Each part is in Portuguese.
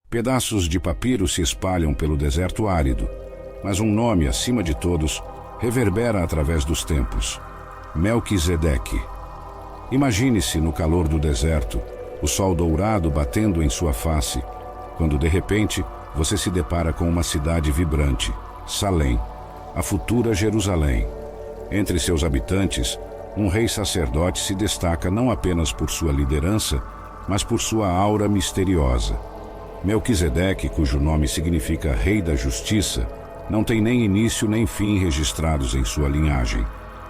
Pedaços de papiro se espalham pelo deserto árido, mas um nome, acima de todos, reverbera através dos tempos: Melquisedeque. Imagine-se no calor do deserto, o sol dourado batendo em sua face, quando de repente você se depara com uma cidade vibrante, Salém, a futura Jerusalém. Entre seus habitantes, um rei sacerdote se destaca não apenas por sua liderança, mas por sua aura misteriosa. Melquisedeque, cujo nome significa Rei da Justiça, não tem nem início nem fim registrados em sua linhagem.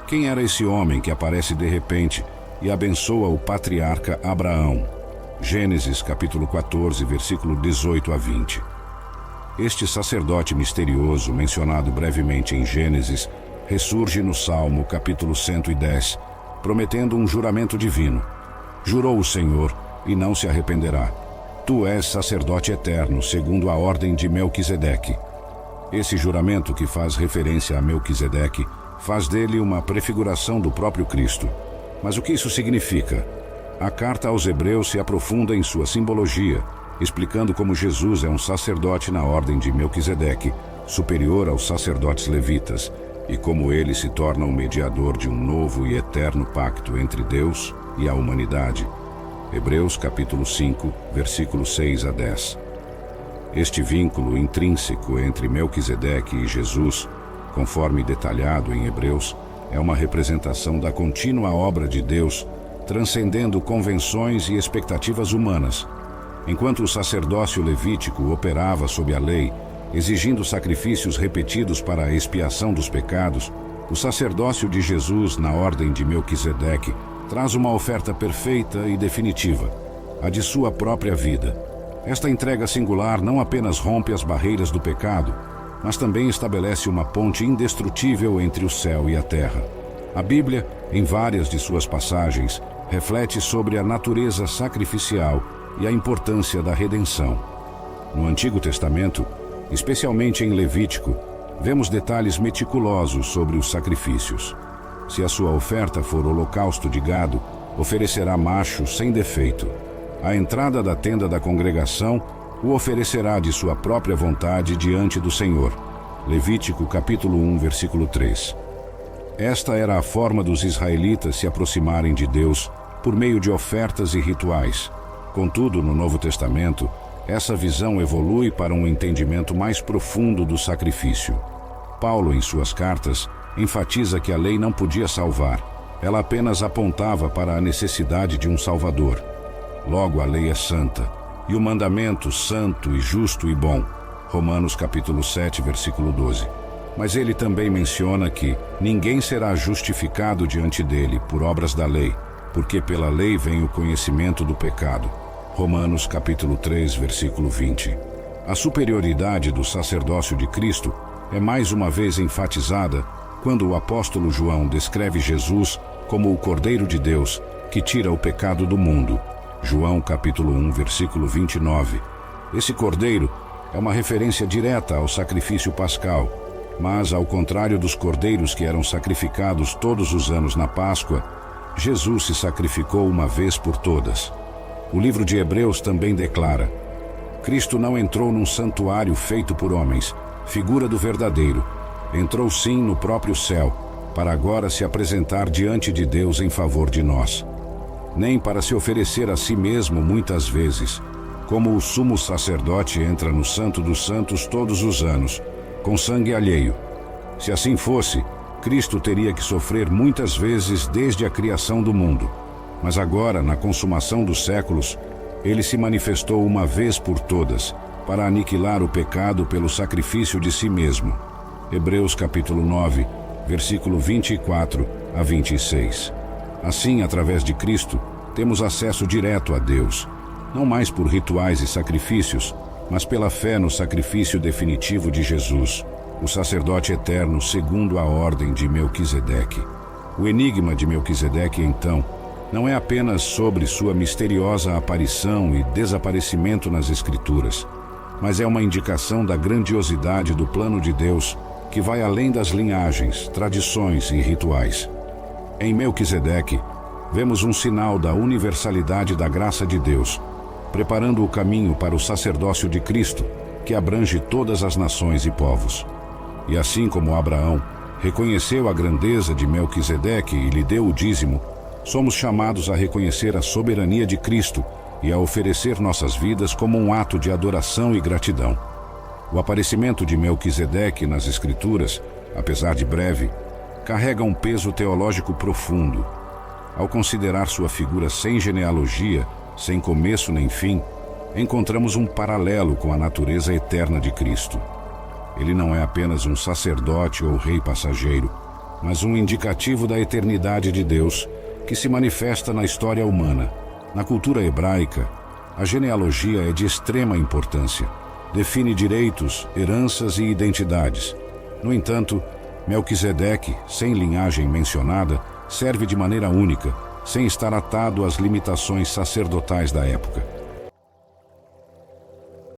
Quem era esse homem que aparece de repente e abençoa o patriarca Abraão? Gênesis capítulo 14, versículo 18 a 20. Este sacerdote misterioso, mencionado brevemente em Gênesis, ressurge no Salmo capítulo 110, prometendo um juramento divino. Jurou o Senhor e não se arrependerá: Tu és sacerdote eterno, segundo a ordem de Melquisedeque. Esse juramento, que faz referência a Melquisedeque, faz dele uma prefiguração do próprio Cristo. Mas o que isso significa? A carta aos Hebreus se aprofunda em sua simbologia, explicando como Jesus é um sacerdote na ordem de Melquisedeque, superior aos sacerdotes levitas, e como ele se torna o mediador de um novo e eterno pacto entre Deus e a humanidade. Hebreus capítulo 5, versículos 6 a 10. Este vínculo intrínseco entre Melquisedeque e Jesus, conforme detalhado em Hebreus, é uma representação da contínua obra de Deus, transcendendo convenções e expectativas humanas. Enquanto o sacerdócio levítico operava sob a lei, exigindo sacrifícios repetidos para a expiação dos pecados, o sacerdócio de Jesus, na ordem de Melquisedeque, traz uma oferta perfeita e definitiva, a de sua própria vida. Esta entrega singular não apenas rompe as barreiras do pecado, mas também estabelece uma ponte indestrutível entre o céu e a terra. A Bíblia, em várias de suas passagens, reflete sobre a natureza sacrificial e a importância da redenção. No Antigo Testamento, especialmente em Levítico, vemos detalhes meticulosos sobre os sacrifícios. Se a sua oferta for holocausto de gado, oferecerá macho sem defeito. À entrada da tenda da congregação, o oferecerá de sua própria vontade diante do Senhor. Levítico capítulo 1, versículo 3. Esta era a forma dos israelitas se aproximarem de Deus por meio de ofertas e rituais. Contudo, no Novo Testamento, essa visão evolui para um entendimento mais profundo do sacrifício. Paulo, em suas cartas, enfatiza que a lei não podia salvar. Ela apenas apontava para a necessidade de um Salvador. Logo, a lei é santa, e o mandamento santo e justo e bom. Romanos capítulo 7, versículo 12. Mas ele também menciona que ninguém será justificado diante dele por obras da lei, porque pela lei vem o conhecimento do pecado. Romanos capítulo 3, versículo 20. A superioridade do sacerdócio de Cristo é mais uma vez enfatizada quando o apóstolo João descreve Jesus como o Cordeiro de Deus que tira o pecado do mundo. João capítulo 1, versículo 29. Esse cordeiro é uma referência direta ao sacrifício pascal, mas ao contrário dos cordeiros que eram sacrificados todos os anos na Páscoa, Jesus se sacrificou uma vez por todas. O livro de Hebreus também declara: Cristo não entrou num santuário feito por homens, figura do verdadeiro. Entrou sim no próprio céu, para agora se apresentar diante de Deus em favor de nós. Nem para se oferecer a si mesmo muitas vezes, como o sumo sacerdote entra no Santo dos Santos todos os anos, com sangue alheio. Se assim fosse, Cristo teria que sofrer muitas vezes desde a criação do mundo. Mas agora, na consumação dos séculos, ele se manifestou uma vez por todas, para aniquilar o pecado pelo sacrifício de si mesmo. Hebreus capítulo 9, versículo 24 a 26. Assim, através de Cristo, temos acesso direto a Deus, não mais por rituais e sacrifícios, mas pela fé no sacrifício definitivo de Jesus, o sacerdote eterno segundo a ordem de Melquisedeque. O enigma de Melquisedeque, então, não é apenas sobre sua misteriosa aparição e desaparecimento nas Escrituras, mas é uma indicação da grandiosidade do plano de Deus que vai além das linhagens, tradições e rituais. Em Melquisedeque, vemos um sinal da universalidade da graça de Deus, preparando o caminho para o sacerdócio de Cristo, que abrange todas as nações e povos. E assim como Abraão reconheceu a grandeza de Melquisedeque e lhe deu o dízimo, somos chamados a reconhecer a soberania de Cristo e a oferecer nossas vidas como um ato de adoração e gratidão. O aparecimento de Melquisedeque nas Escrituras, apesar de breve, carrega um peso teológico profundo. Ao considerar sua figura sem genealogia, sem começo nem fim, encontramos um paralelo com a natureza eterna de Cristo. Ele não é apenas um sacerdote ou rei passageiro, mas um indicativo da eternidade de Deus que se manifesta na história humana. Na cultura hebraica, a genealogia é de extrema importância. Define direitos, heranças e identidades. No entanto, Melquisedeque, sem linhagem mencionada, serve de maneira única, sem estar atado às limitações sacerdotais da época.